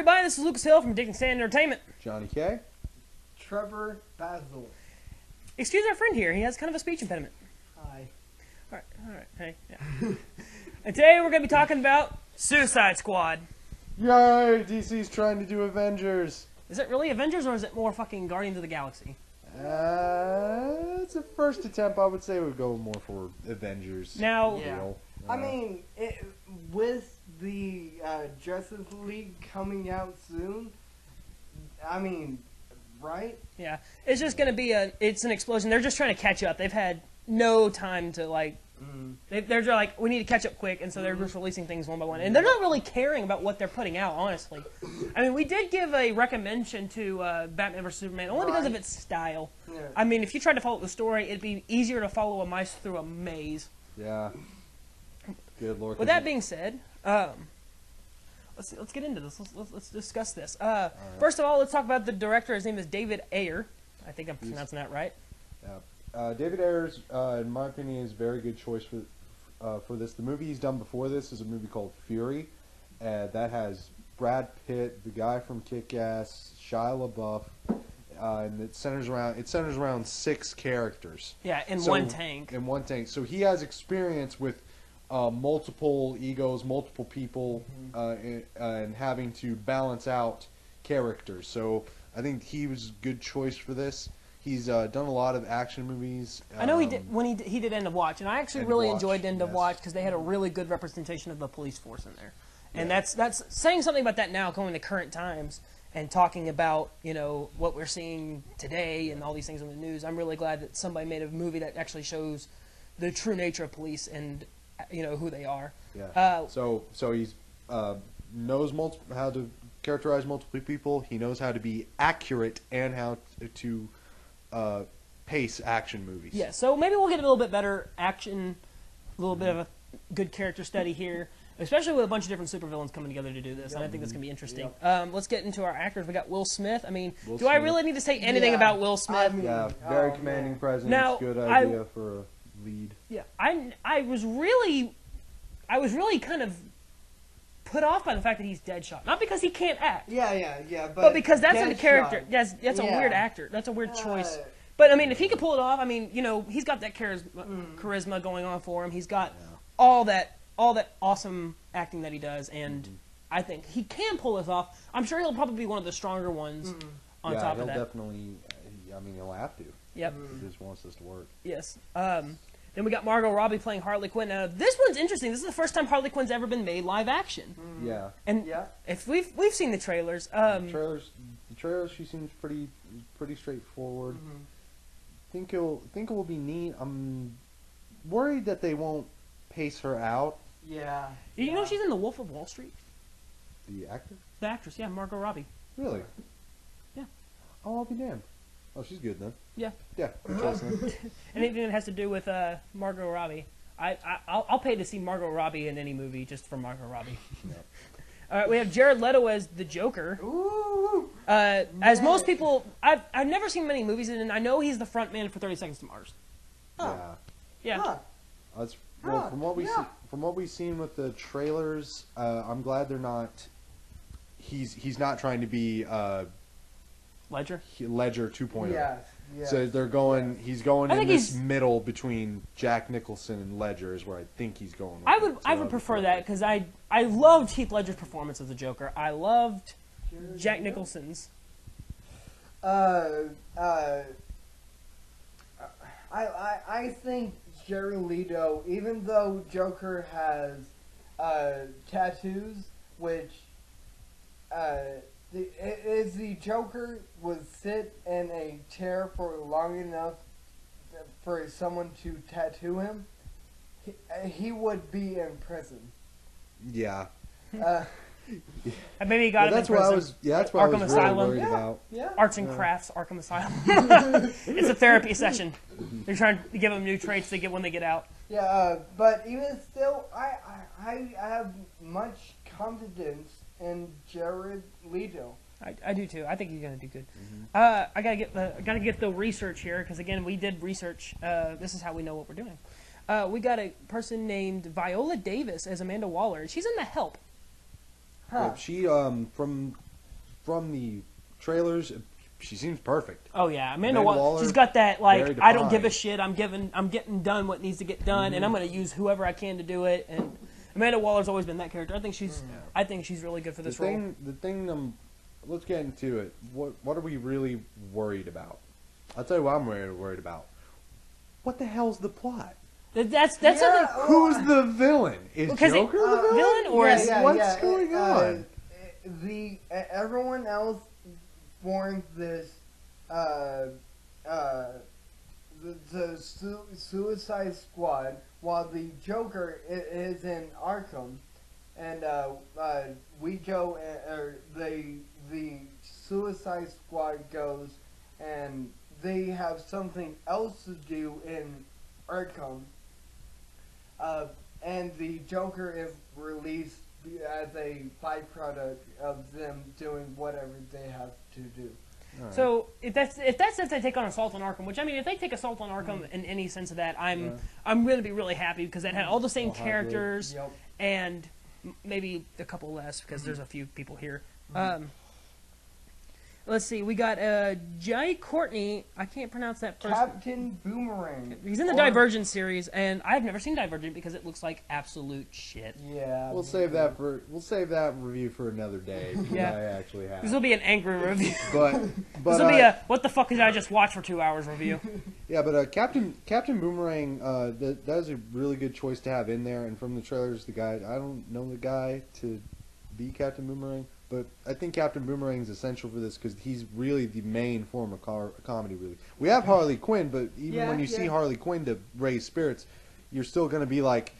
everybody, this is Lucas Hill from Addicting Entertainment. Johnny K. Trevor Basil. Excuse our friend here, he has kind of a speech impediment. Hi. Alright, hey. Yeah. And today we're going to be talking about Suicide Squad. Yay! DC's trying to do Avengers. Is it really Avengers or is it more fucking Guardians of the Galaxy? It's a first attempt. I would say we would go more for Avengers. Now, Yeah. I mean, with the Justice League coming out soon, I mean, right? yeah, it's just going to be it's an explosion. They're just trying to catch up. They've had no time to, like, they're just like, we need to catch up quick, and so they're just releasing things one by one. And they're not really caring about what they're putting out, honestly. I mean, we did give a recommendation to Batman vs. Superman, only because of its style. Yeah. I mean, if you tried to follow the story, it'd be easier to follow a mice through a maze. Yeah. Good Lord. With that being said, let's get into this. Let's discuss this. First of all, let's talk about the director. His name is David Ayer. I think I'm pronouncing that right. Yeah. David Ayer's, in my opinion, is a very good choice for this. The movie he's done before this is a movie called Fury. That has Brad Pitt, the guy from Kick-Ass, Shia LaBeouf, and it centers around 6 characters. Yeah, in one tank. In one tank. So he has experience with multiple egos, multiple people, and having to balance out characters. So I think he was a good choice for this. He's done a lot of action movies. I know he did when he did End of Watch, and I actually really enjoyed End of Watch because they had a really good representation of the police force in there. And that's saying something about that now, going to current times and talking about, you know, what we're seeing today and all these things on the news. I'm really glad that somebody made a movie that actually shows the true nature of police and, you know, who they are. Yeah. So he's knows how to characterize multiple people. He knows how to be accurate and how to pace action movies. Yeah. So maybe we'll get a little bit better action, a little bit of a good character study here, especially with a bunch of different supervillains coming together to do this. And I think that's going to be interesting. Let's get into our actors. We got Will Smith. I mean, I really need to say anything about Will Smith? Yeah, very commanding presence. Now, good idea for a lead. Yeah, I was really kind of put off by the fact that he's Deadshot. Not because he can't act. Yeah. But because that's a character. Deadshot. That's a weird actor. That's a weird choice. But I mean, if he could pull it off, I mean, you know, he's got that charisma going on for him. He's got all that awesome acting that he does, and I think he can pull this off. I'm sure he'll probably be one of the stronger ones on top of that. Yeah, he'll definitely. I mean, he'll have to. Yep. He just wants this to work. Yes. Then we got Margot Robbie playing Harley Quinn. Now, this one's interesting. This is the first time Harley Quinn's ever been made live action. Yeah. And if we've seen the trailers. The trailers, she seems pretty straightforward. Think it will be neat. I'm worried that they won't pace her out. Yeah. You know she's in The Wolf of Wall Street? The actor? The actress, yeah, Margot Robbie. Really? Yeah. Oh, I'll be damned. Oh, she's good then. Yeah. Yeah. Anything that has to do with Margot Robbie, I'll pay to see Margot Robbie in any movie just for Margot Robbie. Yep. All right, we have Jared Leto as the Joker. Ooh. As most people, I've never seen many movies, and I know he's the front man for 30 Seconds to Mars. Yeah. Huh. From what we've seen with the trailers, I'm glad they're not. He's not trying to be Ledger 2.0. Yes. So they're going. He's going in this he's middle between Jack Nicholson and Ledger is where I think he's going. With I would prefer that because I loved Heath Ledger's performance as the Joker. I loved Jack Nicholson's. I think Jared Leto, even though Joker has tattoos, which the Joker would sit in a chair for long enough for someone to tattoo him, he would be in prison. Yeah. And maybe he got him in prison. That's what I was really worried about. Yeah. Arts and Crafts, Arkham Asylum. It's a therapy session. They're trying to give them new traits they get when they get out. Yeah, but even still, I have much confidence in Jared Leto. I do too. I think he's gonna do good. I gotta get the research here because again we did research. This is how we know what we're doing. We got a person named Viola Davis as Amanda Waller. She's in The Help. Huh. She from from the trailers, she seems perfect. Oh yeah, Amanda Waller, Waller. She's got that very I don't give a defined. shit. I'm getting done what needs to get done, and I'm going to use whoever I can to do it. And Amanda Waller's always been that character. I think she's really good for this role. The thing, let's get into it. What are we really worried about? I'll tell you what I'm worried about. What the hell's the plot? That's something. Who's the villain? Is Joker the villain or is what's going on? Everyone else formed this the Suicide Squad, while the Joker is in Arkham, and we go or the Suicide Squad goes, and they have something else to do in Arkham, and the Joker is released as a byproduct of them doing whatever they have to do. Right. So if that's if they take on Assault on Arkham, which I mean, if they take Assault on Arkham in any sense of that, I'm going to be really happy because it had all the same characters and maybe a couple less because there's a few people here. Let's see, we got Jai Courtney. I can't pronounce that person. Captain Boomerang. He's in the Divergent series, and I've never seen Divergent because it looks like absolute shit. Yeah. We'll save that review for another day. Yeah. I actually have. This will be an angry review. But This will be a what the fuck did I just watch for 2 hours review. Yeah, but Captain Boomerang, that is a really good choice to have in there. And from the trailers, I don't know the guy to be Captain Boomerang, but I think Captain Boomerang is essential for this because he's really the main form of comedy. Really, we have Harley Quinn, but even when you see Harley Quinn to raise spirits, you're still going to be like,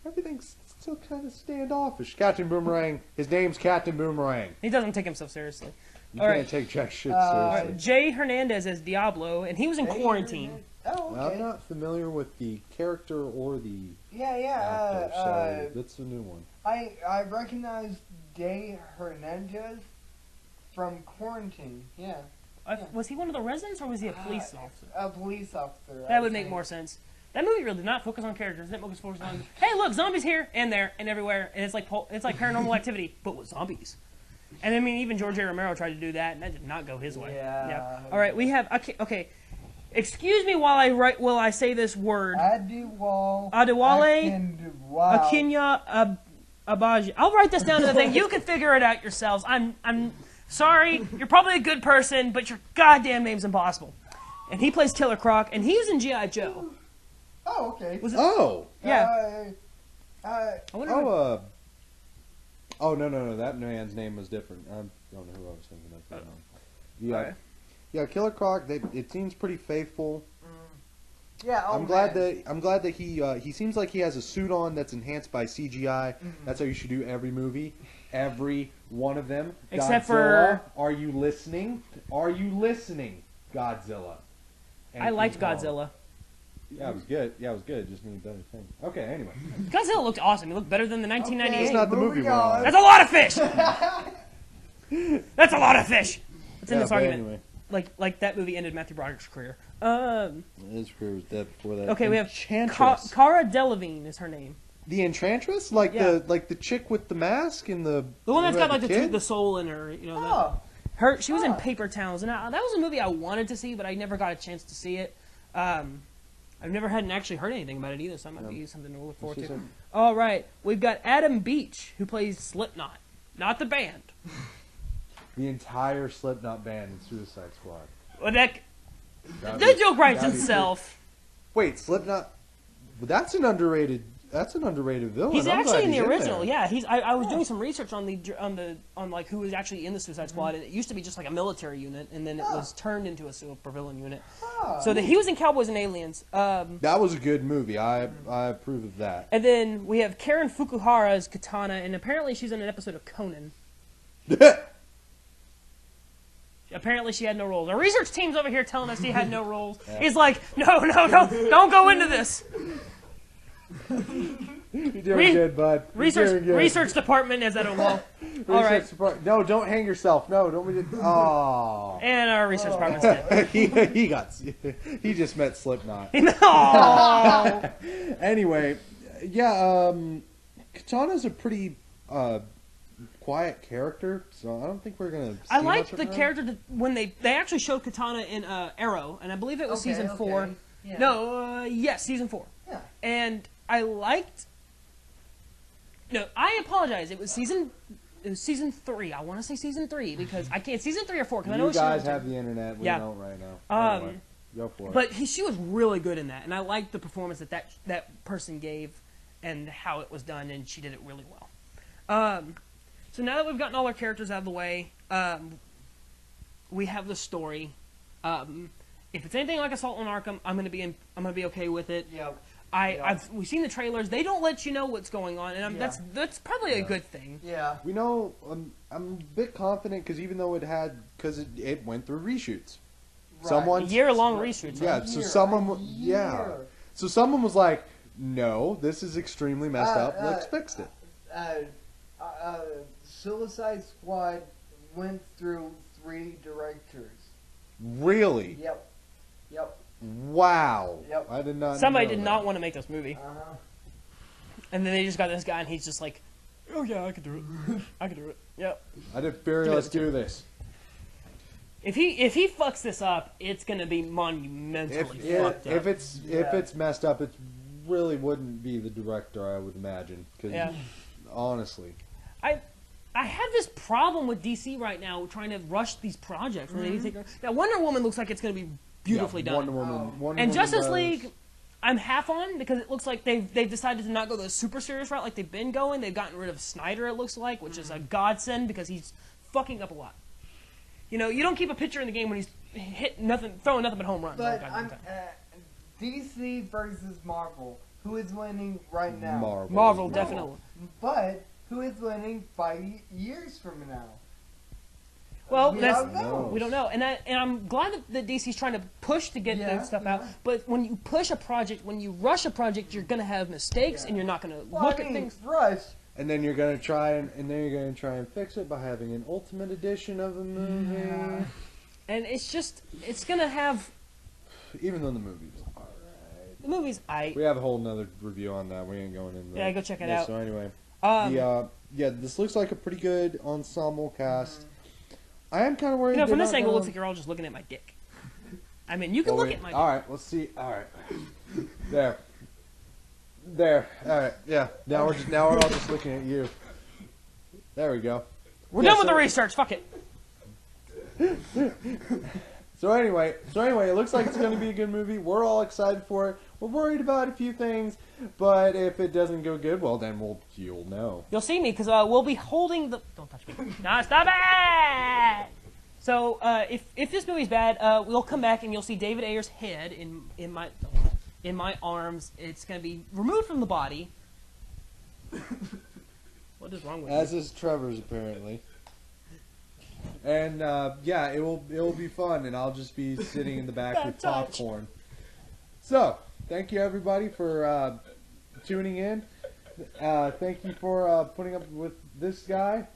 everything's still kind of standoffish. Captain Boomerang, his name's Captain Boomerang. He doesn't take himself seriously. You can't take Jack shit seriously. Jay Hernandez as Diablo, and he was in Quarantine. Oh, okay. I'm not familiar with the character or the Yeah. actor, so that's a new one. I recognize Jay Hernandez from Quarantine. Yeah. Was he one of the residents, or was he a police officer? A police officer. That would make more sense. That movie really did not focus on characters. It focused on, hey, look, zombies here and there and everywhere, and it's like Paranormal Activity, but with zombies. And I mean, even George A. Romero tried to do that, and that did not go his way. Yeah. All right, we have okay. Excuse me while I say this word. Adewale Akinya Abaji. I'll write this down in the thing. You can figure it out yourselves. I'm sorry. You're probably a good person, but your goddamn name's impossible. And he plays Killer Croc, and he was in G.I. Joe. Oh, okay. Yeah. Oh, no. That man's name was different. I don't know who I was thinking of. Yeah, Killer Croc. It seems pretty faithful. Yeah. I'm glad that he seems like he has a suit on that's enhanced by CGI. That's how you should do every movie, every one of them. Except Godzilla, are you listening? Are you listening, Godzilla? I liked Godzilla. Yeah, it was good. It just needed better things. Okay, anyway. Godzilla looked awesome. He looked better than the 1998. That's not the movie we're on. That's a lot of fish. That's a lot of fish. Let's end this argument. Anyway. Like that movie ended Matthew Broderick's career. His career was dead before that. Okay, we have Enchantress. Cara Delevingne is her name. The Enchantress, the chick with the mask and the one that's got like kid? the soul in her. You know, she was in Paper Towns, and that was a movie I wanted to see, but I never got a chance to see it. I've never actually heard anything about it either, so that might be something to look forward to. All right, we've got Adam Beach, who plays Slipknot, not the band. The entire Slipknot band in Suicide Squad. Well, that joke writes itself. Wait, Slipknot? That's an underrated villain. He's actually in the original. Yeah, I was doing some research on like who was actually in the Suicide Squad, and it used to be just like a military unit, and then it was turned into a supervillain unit. So he was in Cowboys and Aliens. That was a good movie. I approve of that. And then we have Karen Fukuhara as Katana, and apparently she's in an episode of Conan. Apparently she had no roles. Our research team's over here telling us she had no roles. He's like, no, don't go into this. You're doing good, bud. Research department is at a wall. All right. No, don't hang yourself. No, don't be. Oh. And our research department's dead. He just met Slipknot. No. Anyway, yeah. Katana's a pretty quiet character, so I don't think we're gonna. I see liked much the of him. character when they actually showed Katana in Arrow, and I believe it was season 4. Yeah. No, yes, season 4. Yeah. And I liked. No, I apologize. It was season 3. I want to say season 3 because I can't. Season 3 or 4 because I know You it's guys season have 2. the internet. We Yeah. don't right now. Anyway, go for it. But she was really good in that, and I liked the performance that person gave, and how it was done, and she did it really well. So now that we've gotten all our characters out of the way, we have the story. If it's anything like Assault on Arkham, I'm gonna be okay with it. Yeah. We've seen the trailers. They don't let you know what's going on, and that's probably a good thing. Yeah. We know I'm a bit confident because even though it went through reshoots. Right. Someone Year-long reshoots. Yeah, Right? so Year, someone a year. So someone was like, "No, this is extremely messed up. Let's fix it." Suicide Squad went through 3 directors. Really? Yep. Wow. Yep. I did not. Somebody know did that. not want to make this movie, Uh-huh. and then they just got this guy, and he's just like, "Oh yeah, I can do it. I can do it." Yep. I did Fury. Let's do this. If he fucks this up, it's gonna be monumentally fucked up. If it's messed up, it really wouldn't be the director, I would imagine. 'Cause Yeah. honestly, I have this problem with DC right now trying to rush these projects. Now Wonder Woman looks like it's gonna be beautifully done. Wonder Woman And Justice does. League, I'm half on because it looks like they've decided to not go the super serious route like they've been going. They've gotten rid of Snyder, it looks like, which is a godsend because he's fucking up a lot. You know, you don't keep a pitcher in the game when he's throwing nothing but home runs. all the But goddamn time. DC versus Marvel. Who is winning right now? Marvel, definitely. But who is winning 5 years from now? Well, We that's don't know. we don't know, and I'm glad that DC's trying to push to get that stuff out. But when you push a project, when you rush a project, you're gonna have mistakes, and you're not gonna look at things. Rush. And then you're gonna try and fix it by having an Ultimate Edition of the movie. Yeah. And it's gonna have Even though the movie was alright. the movie's We have a whole nother review on that. We ain't going in there. Yeah, go check it out. So anyway, Yeah, this looks like a pretty good ensemble cast. I am kind of worried. from they're this not angle, it gonna- looks like you're all just looking at my dick. I mean, you can look at my dick. All right, let's see. All right, there. All right, yeah. Now we're all just looking at you. There we go. We're done with the research. Fuck it. So anyway, it looks like it's going to be a good movie. We're all excited for it. We're worried about a few things, but if it doesn't go good, well, then you'll know. You'll see me because we'll be holding the. Don't touch me. Nah, stop it! So if this movie's bad, we'll come back and you'll see David Ayer's head in my arms. It's gonna be removed from the body. What is wrong with you? As is Trevor's apparently. And yeah, it will be fun, and I'll just be sitting in the back with popcorn. So, thank you everybody for tuning in. Thank you for putting up with this guy.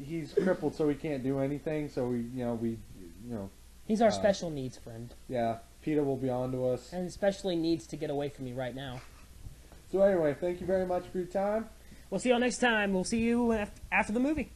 He's crippled, so he can't do anything. So we. He's our special needs friend, Yeah, PETA will be on to us. and especially needs to get away from me right now. So anyway, thank you very much for your time. We'll see y'all next time. We'll see you after the movie.